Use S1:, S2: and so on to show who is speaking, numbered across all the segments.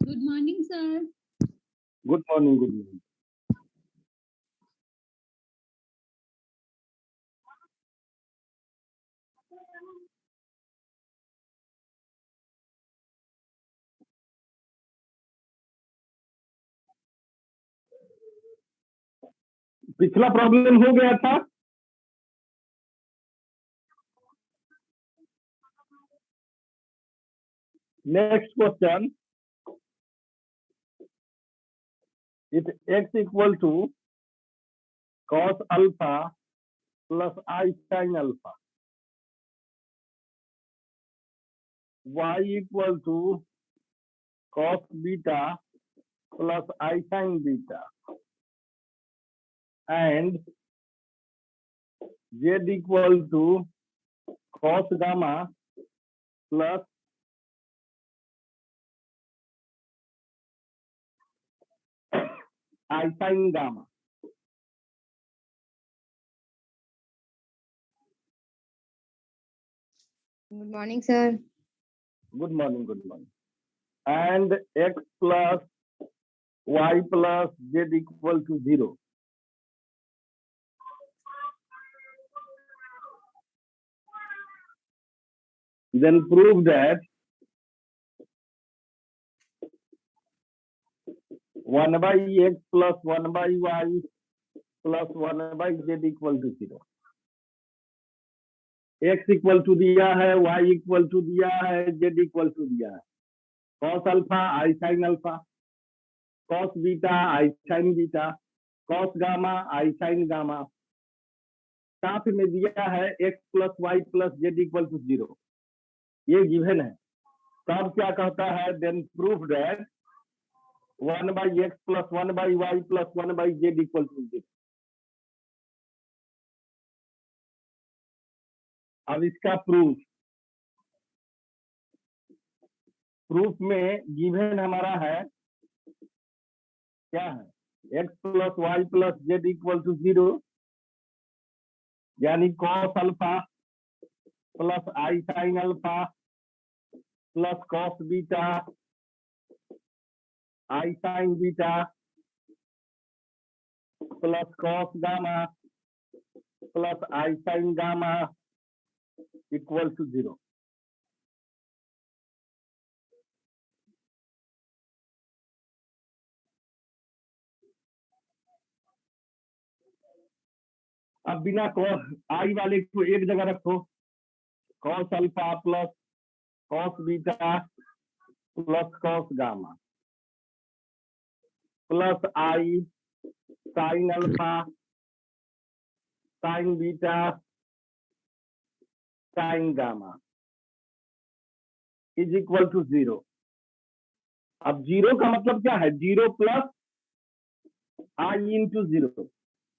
S1: Good morning, sir.
S2: Good morning, good morning. पिछला problem हो गया था। Next question, if x equal to cos alpha plus I sin alpha, y equal to cos beta plus I sin beta, and z equal to cos gamma plus I sin gamma.
S3: Good morning, sir.
S2: Good morning, good morning. And x plus y plus z equal to 0. Then prove that 1 by x plus 1 by y plus 1 by z equal to 0. x equal to दिया है, y equal to दिया है, z equal to दिया है। cos alpha i sine alpha, cos beta i sine beta, cos gamma i sine gamma. साथ में दिया है x plus y plus z equal to 0, ये गिवन है। तब क्या कहता है, then prove that 1 by x plus 1 by y plus 1 by z equal to 0। अब इसका प्रूफ में गिवन हमारा है, क्या है, x plus y plus z equal to 0, यानी cos alpha plus i sine alpha plus cos beta i sine beta plus cos gamma plus i sine gamma equal to 0। अब बिना आई वाले को एक जगह रखो, cos alpha plus cos beta plus cos gamma plus i sine alpha sine beta sine gamma is equal to 0। अब 0 का मतलब क्या है, 0 प्लस आई इंटू 0।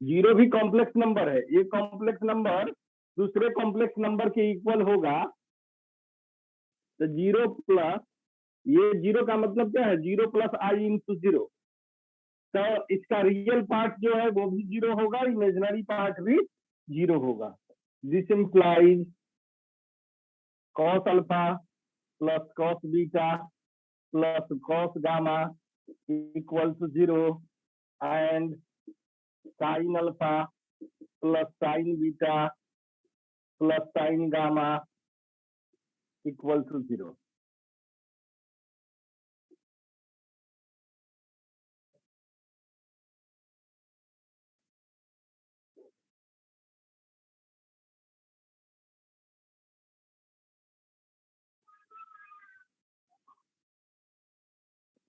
S2: 0 भी कॉम्प्लेक्स नंबर है, ये कॉम्प्लेक्स नंबर दूसरे कॉम्प्लेक्स नंबर के इक्वल होगा, तो 0 प्लस, ये 0 का मतलब क्या है, 0 प्लस आई इंटू 0। तो इसका रियल पार्ट जो है वो भी 0 होगा, इमेजिनरी पार्ट भी 0 होगा। This implies cos alpha plus cos beta plus cos gamma equal to 0 and sin alpha plus sin beta plus sin gamma equal to 0।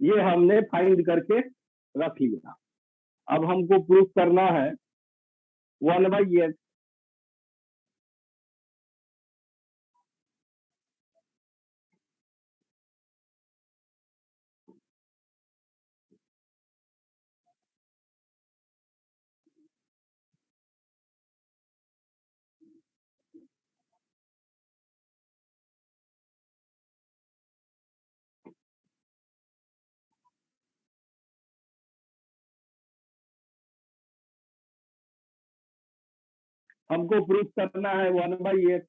S2: ये हमने फाइंड करके रख लिया। अब हमको प्रूफ करना है 1/x। हमको प्रूफ करना है 1/x।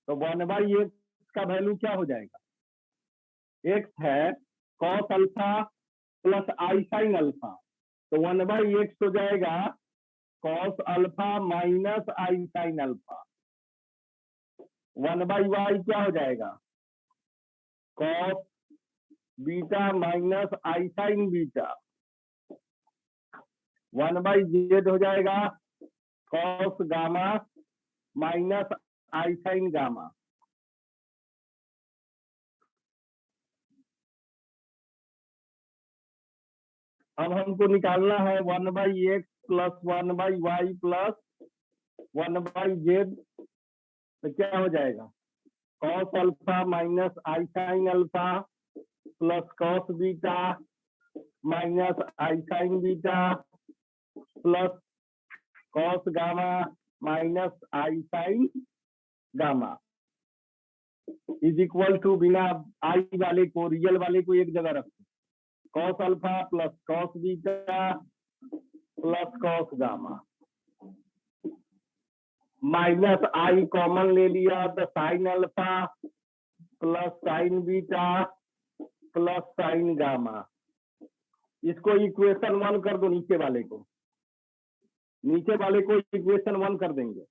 S2: तो 1/x का वैल्यू क्या हो जाएगा? x है cos alpha plus i sine alpha, तो 1/x हो जाएगा cos alpha minus i sine alpha. 1/y क्या हो जाएगा? cos beta minus i sine beta. 1/z हो जाएगा cos gamma minus i sine gamma. अब हमको निकालना है 1/x plus 1/y plus 1/z, तो क्या हो जाएगा? cos alpha minus i sine alpha plus cos beta minus i sine beta plus cos gamma minus i sine gamma is equal to, बिना i वाले को, रियल वाले को एक जगह रखो, cos alpha plus cos beta plus cos gamma minus I common ले लिया तो sine alpha plus sine beta plus sine gamma. इसको इक्वेशन 1 कर दो, नीचे वाले को इक्वेशन 1 कर देंगे।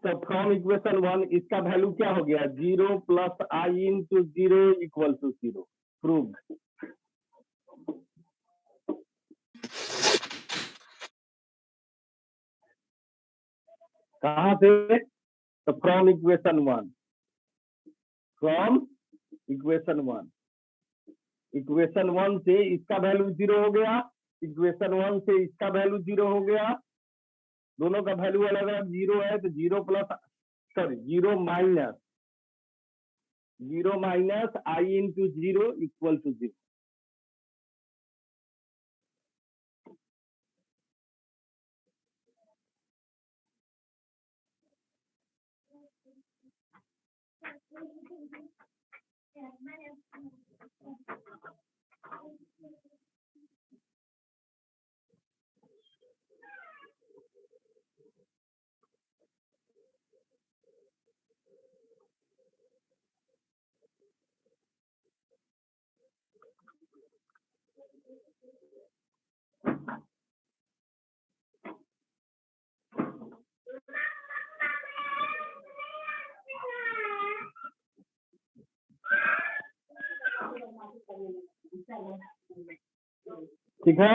S2: तो फ्रॉम इक्वेशन 1 इसका वैल्यू क्या हो गया? 0 plus i into 0 equal to 0। Proved. कहां से? तो फ्रॉम इक्वेशन 1। इक्वेशन 1 से इसका वैल्यू 0 हो गया, इक्वेशन 1 से इसका वैल्यू 0 हो गया, दोनों का वैल्यू अलग अलग 0 है, तो 0 minus i into 0 equal to 0। ठीक है।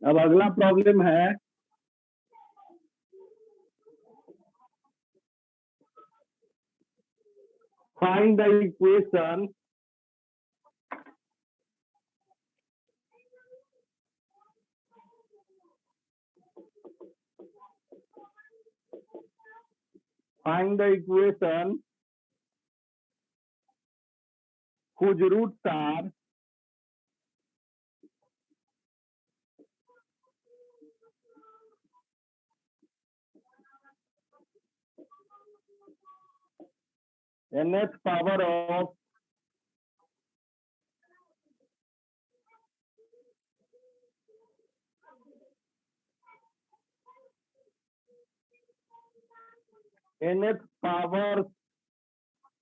S2: अब अगला प्रॉब्लम है find the equation whose roots are nth power of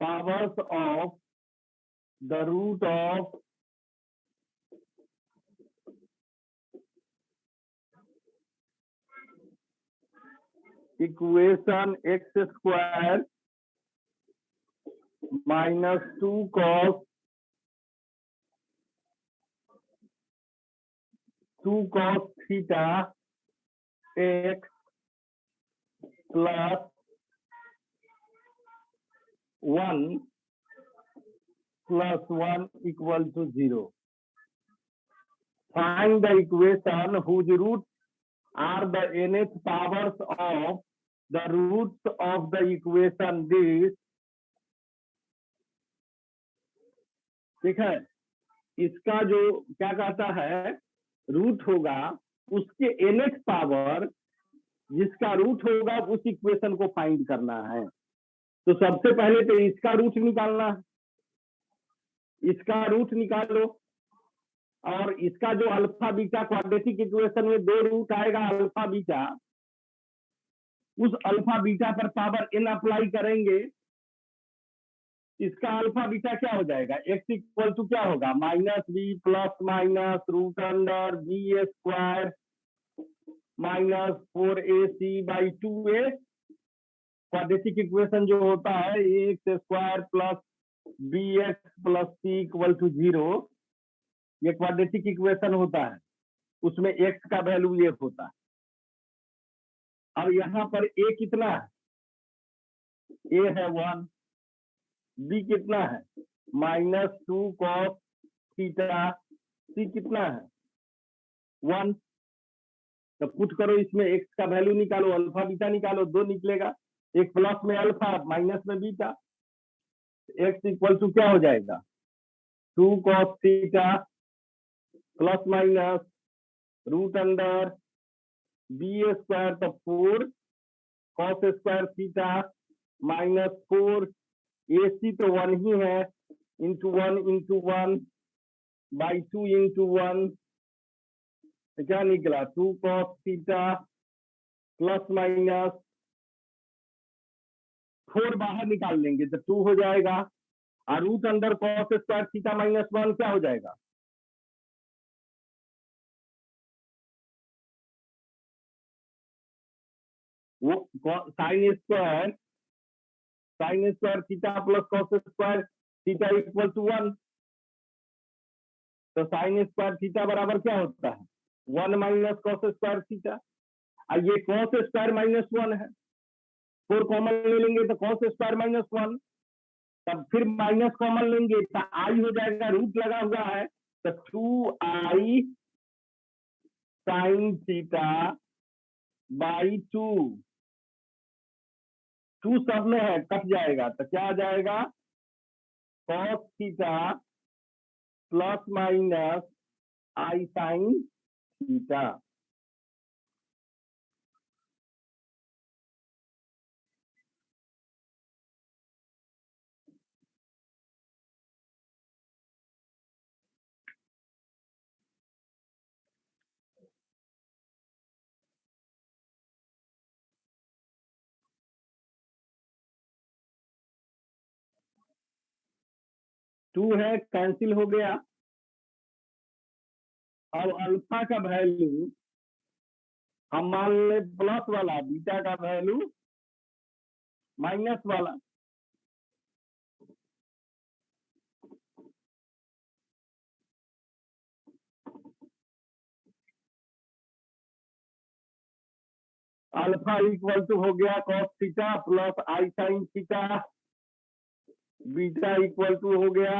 S2: powers of the root of equation x square -2 cos 2 cos theta x plus 1 plus 1 equal to 0. Find the equation whose roots are the nth powers of the roots of the equation this. ठीक है, इसका जो क्या कहता है root होगा उसके nth power जिसका रूट होगा उस इक्वेशन को फाइंड करना है। तो सबसे पहले तो इसका रूट निकालना है, इसका रूट निकालो और इसका जो अल्फा बीटा क्वाड्रेटिक इक्वेशन में 2 रूट आएगा अल्फा बीटा, उस अल्फा बीटा पर पावर n अप्लाई करेंगे, इसका अल्फा बीटा क्या हो जाएगा x इक्वल टू क्या होगा -b plus minus root under b square minus 4ac/2a। Quadratic equation जो होता है x square plus bx plus c equal to 0, ये क्वाड्रेटिक इक्वेशन होता है, उसमें x का वैल्यू ये होता है। और यहाँ पर a कितना है, a है 1, b कितना है -2 cos थीटा, c कितना है 1। तो पुट करो इसमें x का वैल्यू निकालो, अल्फा बीटा निकालो, 2 निकलेगा, एक प्लस में अल्फा माइनस में बीटा, x इक्वल टू क्या हो जाएगा 2 cos theta plus minus root under b square तो 4 cos square theta minus 4 ac तो 1 ही है इंटू 1/2 इंटू 1, तो क्या निकला 2 cos थीटा प्लस माइनस 4 बाहर निकाल लेंगे तो 2 हो जाएगा, और root under cos square theta minus 1 क्या हो जाएगा वो sine square theta plus cos square theta equal to 1। तो साइन स्क्वायर थीटा बराबर क्या होता है 1 माइनस cos स्क्वायर थीटा, और ये cos स्क्वायर माइनस 1 है, 4 कॉमन ले लेंगे तो cos स्क्वायर माइनस 1, तब फिर माइनस कॉमन लेंगे तो i हो जाएगा, रूट लगा हुआ है तो 2i साइन थीटा बाई 2, 2 सब में है कट जाएगा तो क्या आ जाएगा cos theta plus minus i sine theta. Two है कैंसिल हो गया। अब अल्फा का वैल्यू हम मान ले प्लस वाला, बीटा का वैल्यू माइनस वाला, अल्फा इक्वल टू हो गया cos theta plus i sine theta, beta equal to हो गया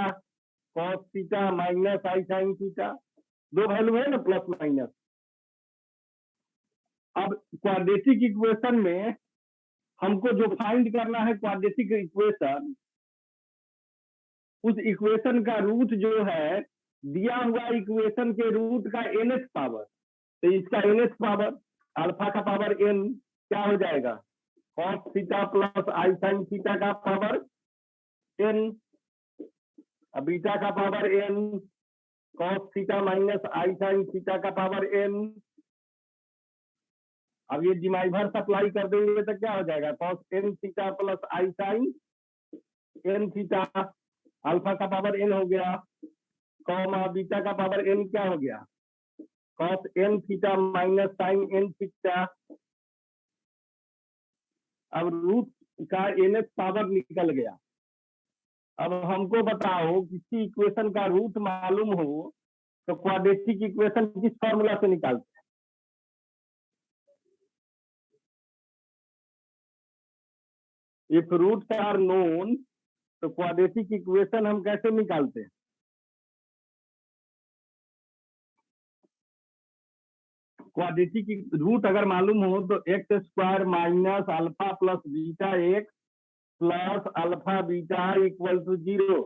S2: cos theta minus i sine theta, 2 value है ना प्लस माइनस। अब क्वाड्रेटिक इक्वेशन में हमको जो फाइंड करना है क्वाड्रेटिक इक्वेशन, उस इक्वेशन का रूट जो है दिया हुआ इक्वेशन के रूट का nth पावर, तो इसका nth पावर अल्फा का पावर n क्या हो जाएगा cos theta plus i sine theta का पावर n, बीटा का power n cos theta minus i sine theta का पावर n। अब ये डिमाइवर सप्लाई कर देंगे तो क्या हो जाएगा cos n theta plus i sine n theta, alpha का पावर n हो गया, कॉमा बीटा का पावर n क्या हो गया cos n theta minus sine n theta. अब रूट का nth पावर निकल गया, अब हमको बताओ किसी इक्वेशन का रूट मालूम हो तो क्वाड्रेटिक इक्वेशन किस फॉर्मूला से निकालते हैं? इफ रूट्स आर नोन तो क्वाड्रेटिक इक्वेशन हम कैसे निकालते हैं? क्वाड्रेटिक रूट अगर मालूम हो तो X square minus alpha plus beta X plus alpha beta equal to 0,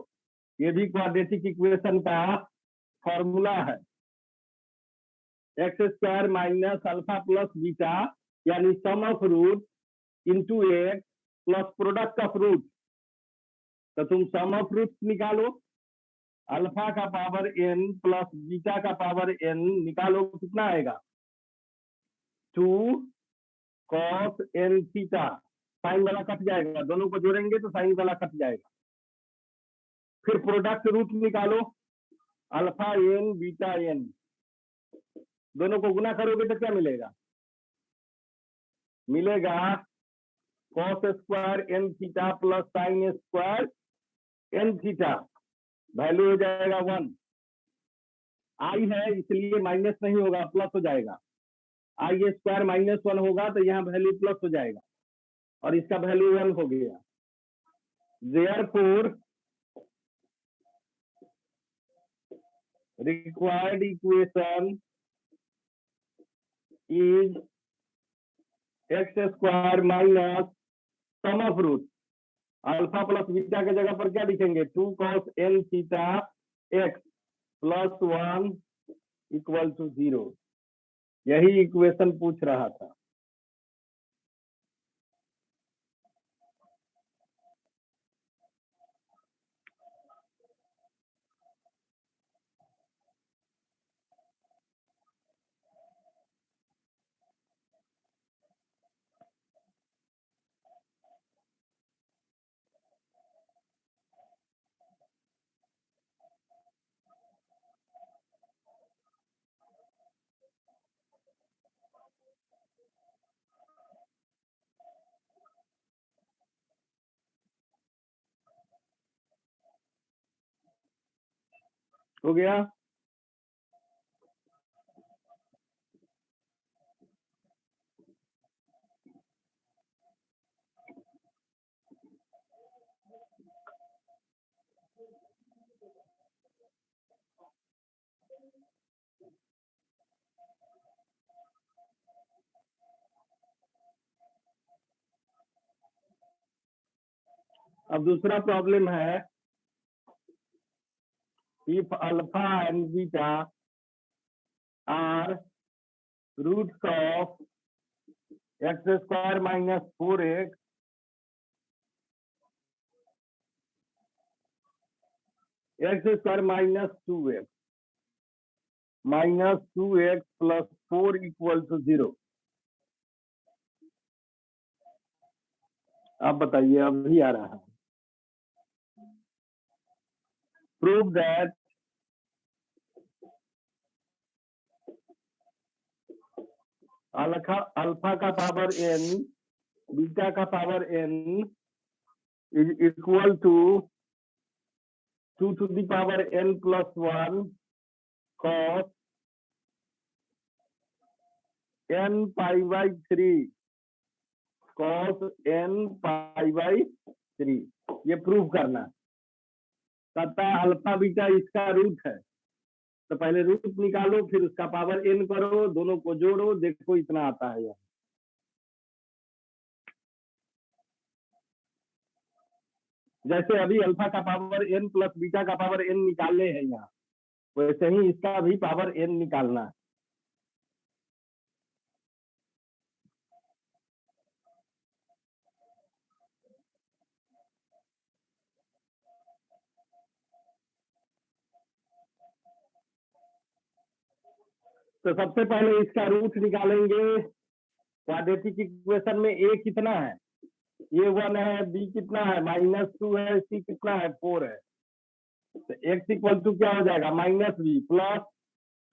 S2: ये भी क्वाड्रेटिक इक्वेशन का फॉर्मूला है। X square minus alpha plus beta यानी sum of root into X plus product of root, तो तुम सम ऑफ रूट निकालो, alpha का power n plus beta का पावर n निकालो, कितना आएगा? 2 cos n थीटा, साइन वाला कट जाएगा, दोनों को जोड़ेंगे तो साइन वाला कट जाएगा। फिर प्रोडक्ट रूट निकालो, अल्फा n बीटा n, दोनों को गुना करोगे तो क्या मिलेगा? मिलेगा cos square n theta plus sine square n theta, value हो जाएगा 1। आई है इसलिए माइनस नहीं होगा, प्लस हो जाएगा। आई स्क्वायर माइनस 1 होगा तो यहाँ वैल्यू प्लस हो जाएगा और इसका वैल्यू 1 हो गया। Therefore required equation is x square minus sum of root, alpha plus beta के जगह पर क्या लिखेंगे? 2 cos n theta x plus 1 equal to 0, यही इक्वेशन पूछ रहा था। हो गया? अब दूसरा प्रॉब्लम है, if alpha and beta are roots of x square minus 4x x square minus 2x plus 4 equal to 0, आप बताइए, अभी आ रहा है। प्रूव दैट अल्फा का पावर n बीटा का power n is equal to 2 to the power n plus 1 cos n pi by 3 cos n pi by 3, ये prove करना। कहता है अल्फा बीटा इसका रूट है, तो पहले रूट निकालो, फिर उसका पावर n करो, दोनों को जोड़ो, देखो इतना आता है यहाँ। जैसे अभी अल्फा का पावर n प्लस बीटा का पावर n निकालने हैं यहाँ, वैसे ही इसका भी पावर n निकालना है। तो सबसे पहले इसका रूट निकालेंगे। क्वाड्रेटिक इक्वेशन में a कितना है? ये 1 है, b कितना है? -2 है, c कितना है? 4 है। तो x इक्वल टू क्या हो जाएगा? -b plus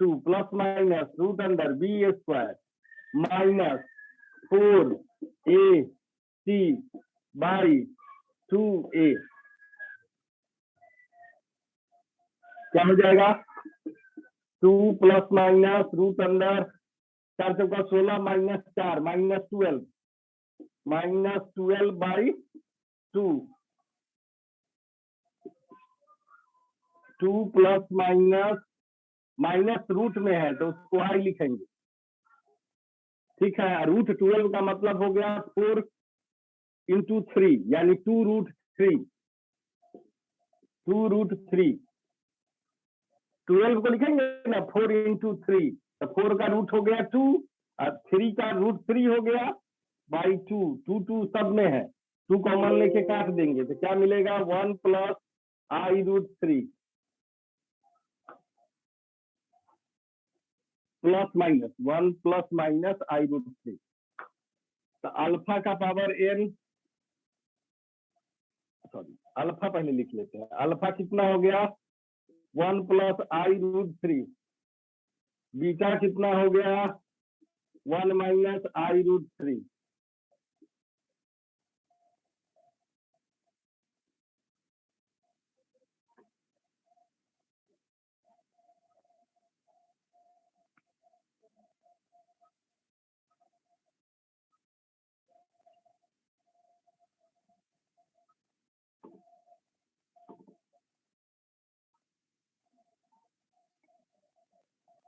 S2: 2 plus minus root under b square minus 4ac by 2a। क्या हो जाएगा 2 प्लस माइनस रूट अंडर 4 चौका 16 minus 4 minus 12 by 2 2 plus minus root में है तो उसको आई लिखेंगे, ठीक है। रूट 12 का मतलब हो गया 4 इंटू 3 यानी 2√3 12 को लिखेंगे ना 4 इंटू 3 तो 4 का रूट हो गया 2 और 3 का रूट 3 हो गया बाई 2 सब में है, 2 कॉमन लेके काट देंगे तो क्या मिलेगा 1 plus I√3 plus minus 1 plus minus I√3। तो अल्फा का पावर n, सॉरी अल्फा पहले लिख लेते हैं। अल्फा कितना हो गया 1 प्लस I√3, बीटा कितना हो गया 1 माइनस I√3।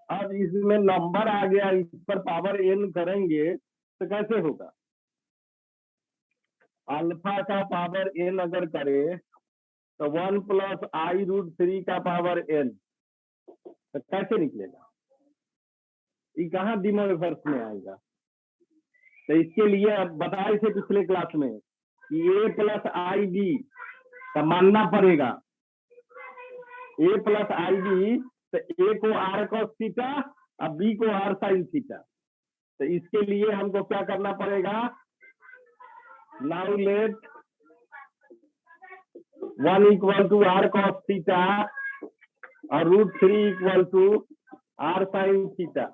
S2: अब इसमें नंबर आ गया, इस पर पावर n करेंगे तो कैसे होगा। अल्फा का पावर n अगर करे तो 1 प्लस I√3 का पावर n तो कैसे निकलेगा, ये कहाँ डिमोवर्स में आएगा। तो इसके लिए अब बताए थे पिछले क्लास में कि a प्लस आई बी का मानना पड़ेगा, a प्लस आई बी तो a को r cos थीटा और b को r sin थीटा। तो इसके लिए हमको क्या करना पड़ेगा, now let 1 equal to r cos theta और √3 equal to r sin theta.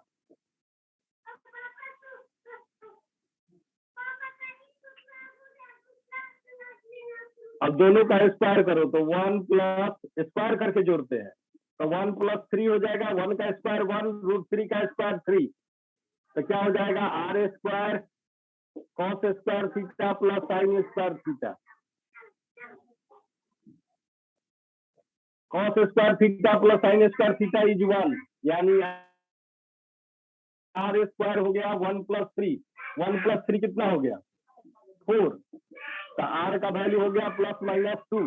S2: अब दोनों का स्क्वायर करो तो 1 प्लस स्क्वायर करके जोड़ते हैं तो 1 प्लस 3 हो जाएगा, 1 का स्क्वायर 1 √3 का स्क्वायर 3 तो क्या हो जाएगा r square cos square theta plus sine square theta. Cos square theta plus sine square theta is 1 यानी r स्क्वायर हो गया 1 प्लस 3, 1 प्लस 3 कितना हो गया 4 तो r का वैल्यू हो गया प्लस माइनस 2।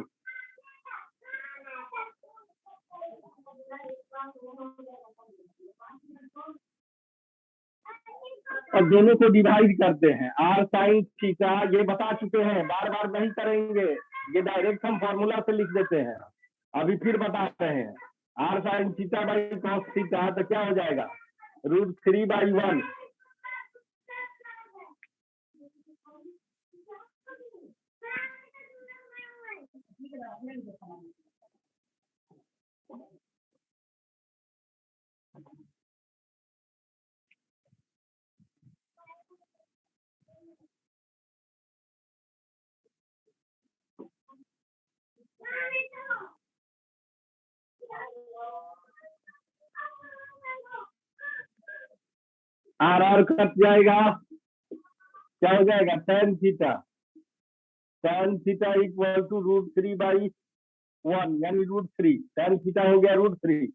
S2: और दोनों को डिवाइड करते हैं r साइन थीटा, ये बता चुके हैं बार बार नहीं करेंगे, ये डायरेक्ट हम फॉर्मूला से लिख देते हैं, अभी फिर बता रहे हैं। r sine theta by cos theta तो क्या हो जाएगा √3 बाई 1 r कट जाएगा, क्या हो जाएगा tan theta equal to √3 by 1 यानी √3, tan थीटा हो गया √3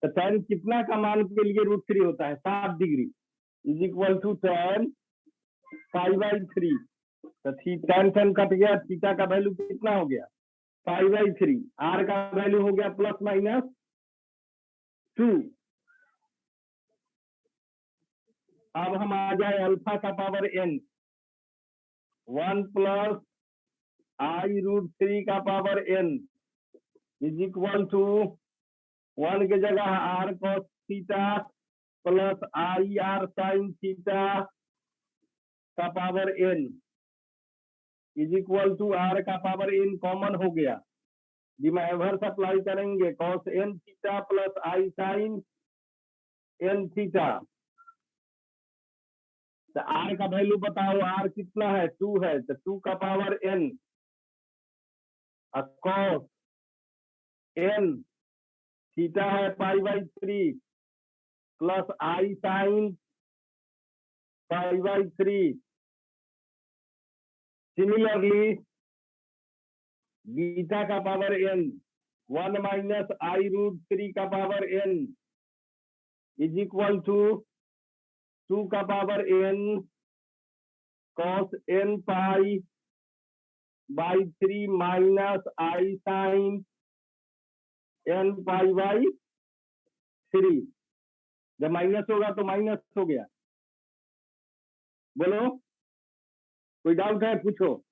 S2: तो tan कितना का मान के लिए √3 होता है 7 degree is equal to tan pi by 3 तो tan कट गया, थीटा का वैल्यू कितना हो गया पाई बाई 3, r का वैल्यू हो गया प्लस माइनस 2। अब हम आ जाए अल्फा का पावर n 1 प्लस I√3 का power n is equal to 1 के जगह r cos theta plus IR sin theta का power n is equal to r का पावर n कॉमन हो गया, डिमोवर्स अप्लाई करेंगे cos n theta plus I sin n theta. तो r का value बताओ, r कितना है 2 है तो 2 का पावर n cos n थीटा है π/3 plus i sine π/3। Similarly beta का पावर n 1 माइनस i√3 का power n is equal to 2 का power n cos n π/3 minus i sine n π/3। जब माइनस होगा तो माइनस हो गया। बोलो, कोई डाउट है? पूछो।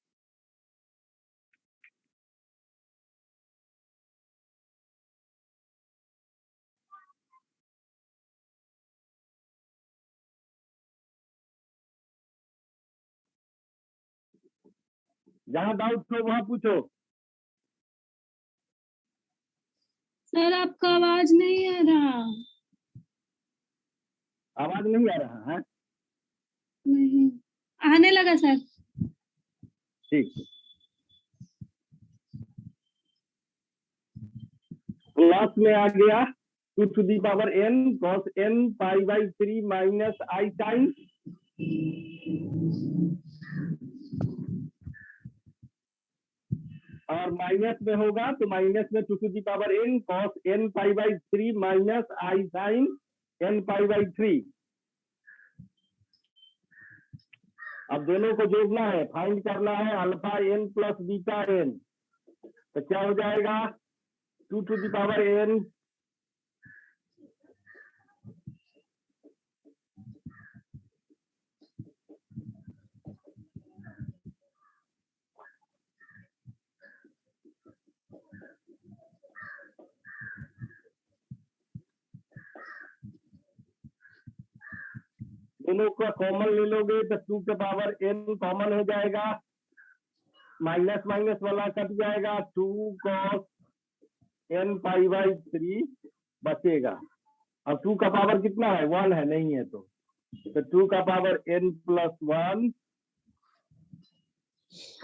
S2: जहां डाउट हो वहां पूछो।
S1: सर आपका आवाज नहीं आ रहा।
S2: आवाज नहीं आ रहा है?
S1: नहीं आने लगा सर।
S2: ठीक। प्लस में आ गया 2 to the power n cos n π/3 minus i sine. और माइनस में होगा तो माइनस में 2 to the power n cos n π/3 minus i sine n π/3। अब दोनों को जोड़ना है, फाइंड करना है alpha n plus beta n। तो क्या हो जाएगा? 2 टू दी पावर n दोनों का कॉमन ले लोगे तो 2 के पावर n कॉमन हो जाएगा, माइनस माइनस वाला कट जाएगा, 2 cos n π/3 बचेगा। अब 2 का पावर कितना है? 1 है, नहीं है तो 2 का power n plus 1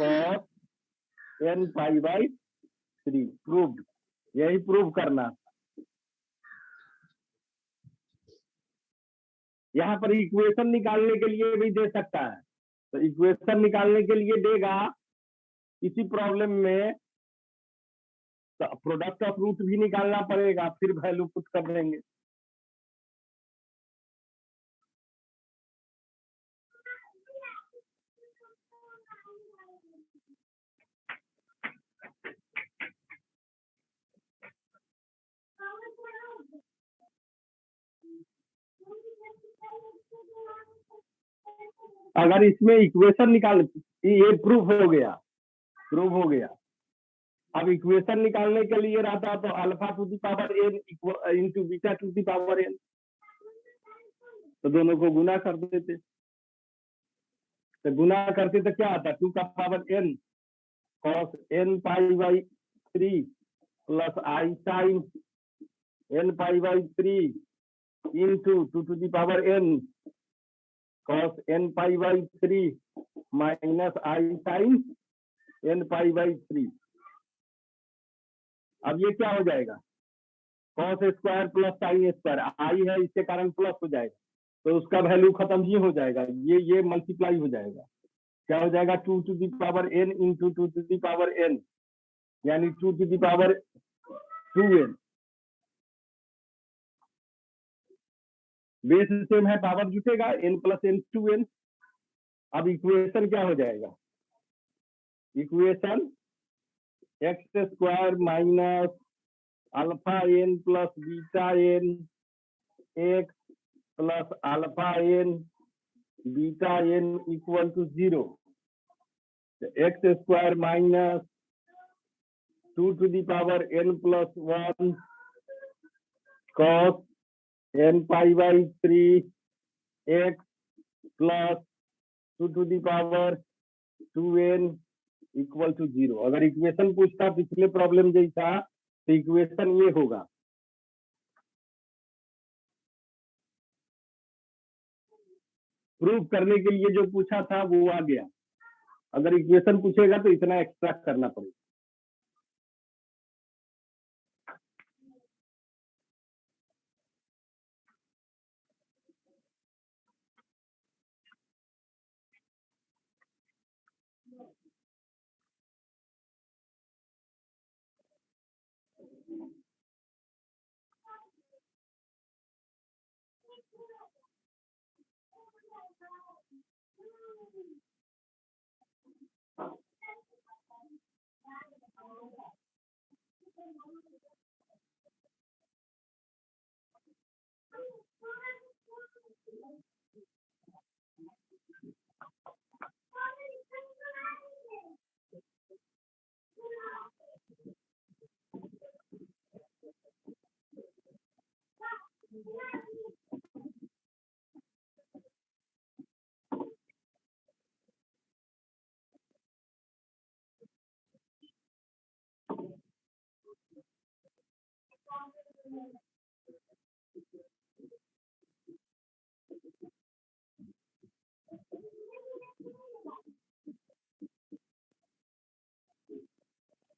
S2: cos n π/3 proved. यही प्रूव करना। यहाँ पर इक्वेशन निकालने के लिए भी दे सकता है, तो इक्वेशन निकालने के लिए देगा इसी प्रॉब्लम में, तो प्रोडक्ट ऑफ रूट भी निकालना पड़ेगा, फिर वैल्यू पुट कर देंगे। अगर इसमें इक्वेशन निकाल, ये प्रूफ हो गया, प्रूफ हो गया। अब इक्वेशन निकालने के लिए रहता तो alpha to the power n into beta to the power n, तो दोनों को गुना कर देते। तो गुना करते तो क्या आता? 2 का power n cos n π/3 plus i sine n π/3 into 2 to the power n cos n π/3 minus i sine n π/3। अब ये क्या हो जाएगा? cos square plus sine square, आई है इसके कारण प्लस हो जाएगा, तो उसका वैल्यू खत्म ही हो जाएगा, ये मल्टीप्लाई हो जाएगा। क्या हो जाएगा? 2 to the power n into 2 to the power n, यानी 2 to the power 2n। Base same है, पावर जुटेगा, n प्लस n 2n। अब इक्वेशन क्या हो जाएगा? Equation x square minus alpha n plus beta n x plus alpha n beta n equal to 0। X square minus 2 to the power n plus 1 cos n π/3 x plus 2 to the power 2n equal to 0। अगर equation पूछता पिछले problem जैसा तो equation ये होगा। Proof करने के लिए जो पूछा था वो आ गया। अगर इक्वेशन पूछेगा तो इतना एक्सट्रैक्ट करना पड़ेगा।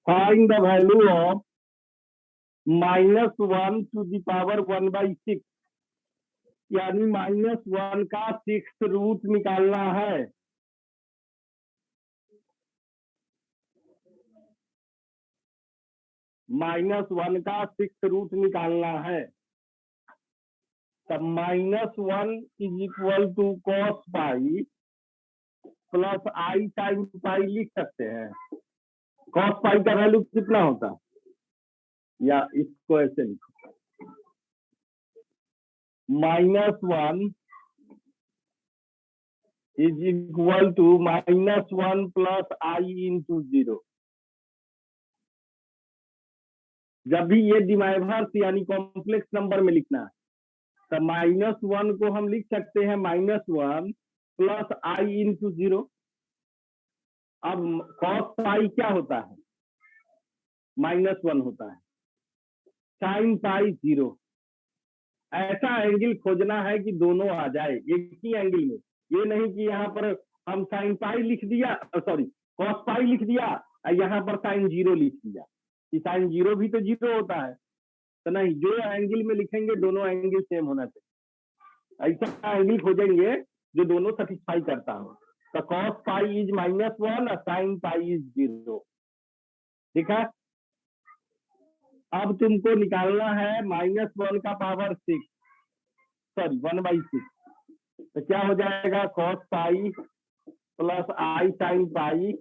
S2: Find the value of -1 to the power 1/6, यानी -1 का 6th रूट निकालना है। -1 का 6th रूट निकालना है। तब -1 is equal to cos pi plus i sine pi लिख सकते हैं। cos पाई का वैल्यू कितना होता है, या इसको ऐसे लिखो, -1 is equal to -1 plus i into 0। जब भी ये डिमाइवर्स यानी कॉम्प्लेक्स नंबर में लिखना है तो -1 को हम लिख सकते हैं -1 प्लस आई इंटू 0। अब cos पाई क्या होता है, -1 होता है, sin पाई 0। ऐसा एंगल खोजना है कि दोनों आ जाए एक ही एंगल में। ये नहीं कि यहाँ पर हम sin पाई लिख दिया, सॉरी cos पाई लिख दिया और यहाँ पर sin 0 लिख दिया, कि sin 0 भी तो 0 होता है। तो नहीं, जो एंगल में लिखेंगे दोनों एंगल सेम होना चाहिए। ऐसा एंगल खोजेंगे जो दोनों सेटिस्फाई करता हो। तो cos पाई इज -1 और sin पाई इज 0। ठीक है। अब तुमको निकालना है -1 का पावर 6, सॉरी 1/6। तो क्या हो जाएगा, cos pi plus i sine पाई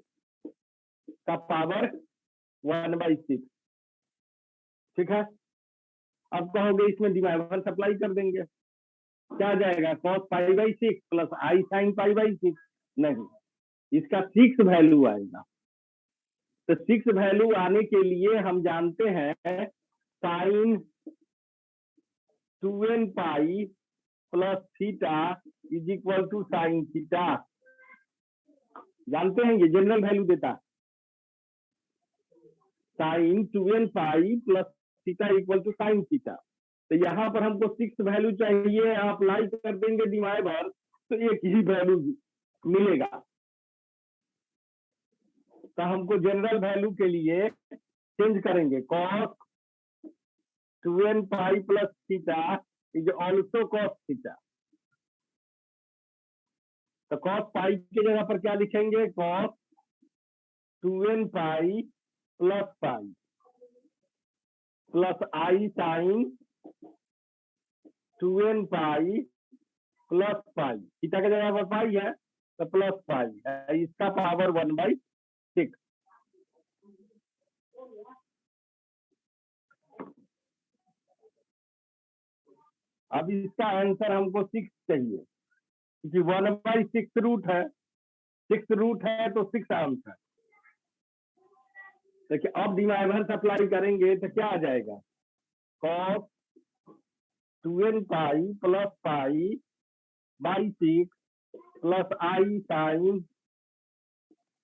S2: का पावर 1/6। ठीक है। अब कहोगे इसमें डिवाइवर सप्लाई कर देंगे, क्या आ जाएगा, cos पाई/6 प्लस आई साइन पाई/6। नहीं, इसका 6 वैल्यू आएगा। तो 6 वैल्यू आने के लिए हम जानते हैं sine 2n pi plus theta is equal to sine theta. जानते हैं, ये जनरल वैल्यू देता है, sine 2n pi plus theta equal to sine theta. तो यहाँ पर हमको 6 वैल्यू चाहिए, आप अप्लाई कर देंगे डिवाइवर तो एक ही वैल्यू मिलेगा। तो हमको जनरल वैल्यू के लिए चेंज करेंगे, cos 2n pi plus theta is also cos theta. तो cos पाई की जगह पर क्या लिखेंगे, cos 2n pi plus pi plus i sine 2n pi plus pi. Theta की जगह पर पाई है तो प्लस पाई है, इसका पावर 1/6। अब इसका आंसर हमको 6 चाहिए, क्योंकि 1/6 रूट है, 6 रूट है तो 6 आंसर। देखिए अब डिवाइवर सप्लाई करेंगे तो क्या आ जाएगा, cos 2n pi plus pi by 6 plus i sine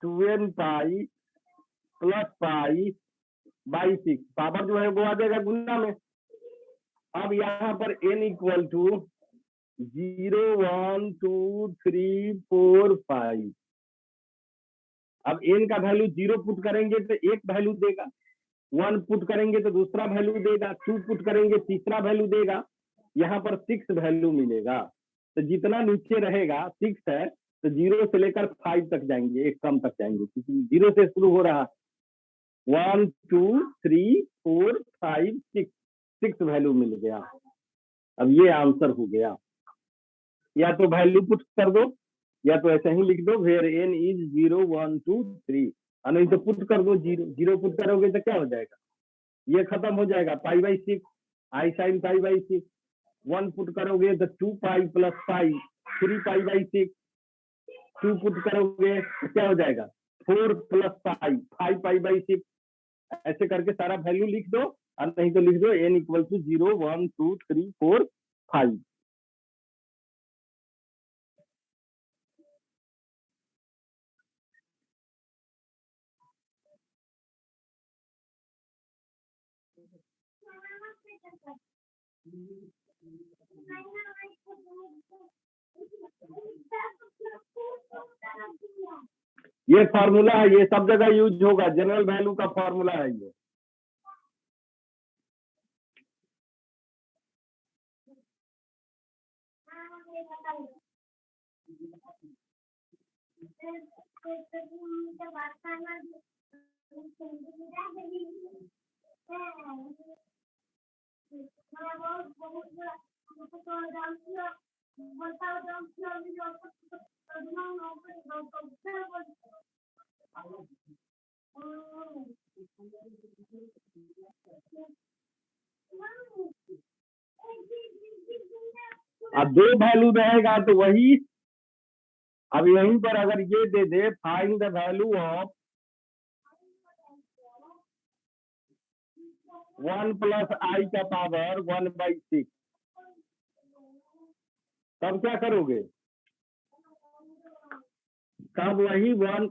S2: 2n pi plus pi by 6। Power जो है वो आ जाएगा गुना में। अब यहाँ पर n इक्वल टू 0 1 2 3 4 5। अब n का वैल्यू 0 पुट करेंगे तो एक वैल्यू देगा, 1 पुट करेंगे तो दूसरा वैल्यू देगा, 2 पुट करेंगे तीसरा वैल्यू देगा। यहाँ पर 6 वैल्यू मिलेगा। तो जितना नीचे रहेगा 6 है तो 0 से लेकर 5 तक जाएंगे, एक कम तक जाएंगे, क्योंकि 0 से शुरू हो रहा। 1 2 3 4 5 6 वैल्यू मिल गया। अब ये आंसर हो गया। या तो वैल्यू पुट कर दो या तो ऐसे ही लिख दो वेयर n इज 0 1 2 3, और नहीं तो पुट कर दो 0 0 पुट करोगे तो क्या हो जाएगा, ये खत्म हो जाएगा π/6 आई साइन π/6, 1 पुट करोगे तो 2π + π 3π/6, 2 पुट करोगे तो क्या हो जाएगा 4 + π 5π/6, ऐसे करके सारा वैल्यू लिख दो, और नहीं तो लिख दो n = 0 1 2 3 4 5। ये फार्मूला है, ये सब जगह यूज होगा, जनरल वैल्यू का फार्मूला है ये। अब 2 वैल्यू रहेगा तो वही, अब यहीं पर अगर ये दे दे find the value of 1 + i का पावर 1/6, तब क्या करोगे, तब वही 1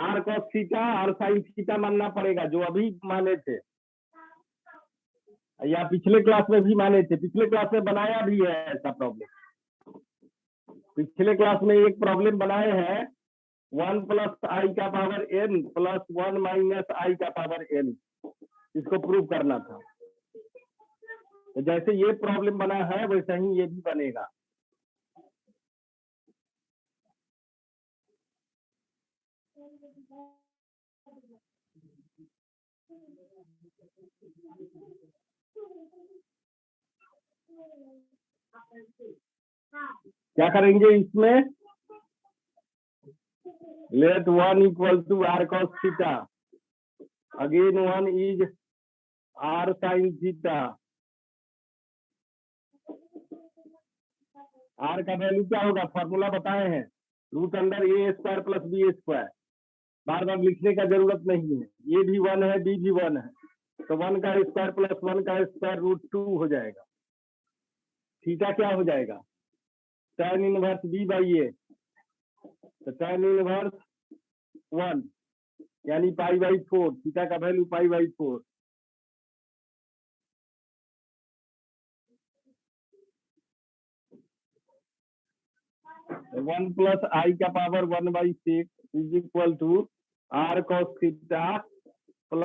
S2: r cos थीटा और sin थीटा मानना पड़ेगा, जो अभी माने थे या पिछले क्लास में भी माने थे। पिछले क्लास में बनाया भी है ऐसा प्रॉब्लम, पिछले क्लास में एक प्रॉब्लम बनाए हैं 1 + i का पावर n + 1 - i का पावर n, इसको प्रूव करना था। तो जैसे ये प्रॉब्लम बना है वैसे ही ये भी बनेगा। क्या करेंगे इसमें, let 1 = r cos theta, again 1 is r sin theta, r का वैल्यू क्या होगा, फॉर्मूला बताए हैं, √a² + b², बार बार लिखने का जरूरत नहीं है, ये भी 1 है b भी 1 है, तो 1 का स्क्वायर + 1 का स्क्वायर √2 हो जाएगा। थीटा क्या हो जाएगा, tan 1 b/a, तो tan 1 1 यानी π/4, थीटा का वैल्यू π/4। तो 1 + i का power 1/6 = r cos theta +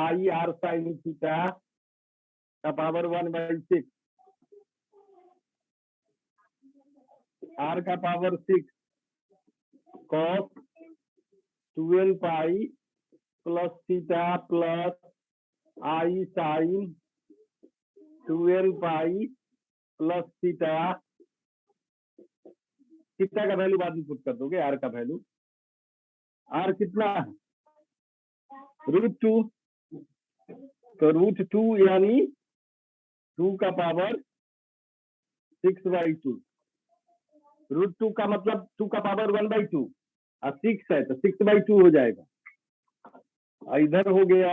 S2: i r sin theta का पावर 1/6, r का power 6 cos 12π + theta + i sin 12π + theta, theta का वैल्यू बाद में पुट कर दोगे, r का वैल्यू, r कितना है √2, तो √2 यानी 2 का पावर 6/2, √2 का मतलब 2 का पावर 1/2 और 6 है तो 6/2 हो जाएगा। इधर हो गया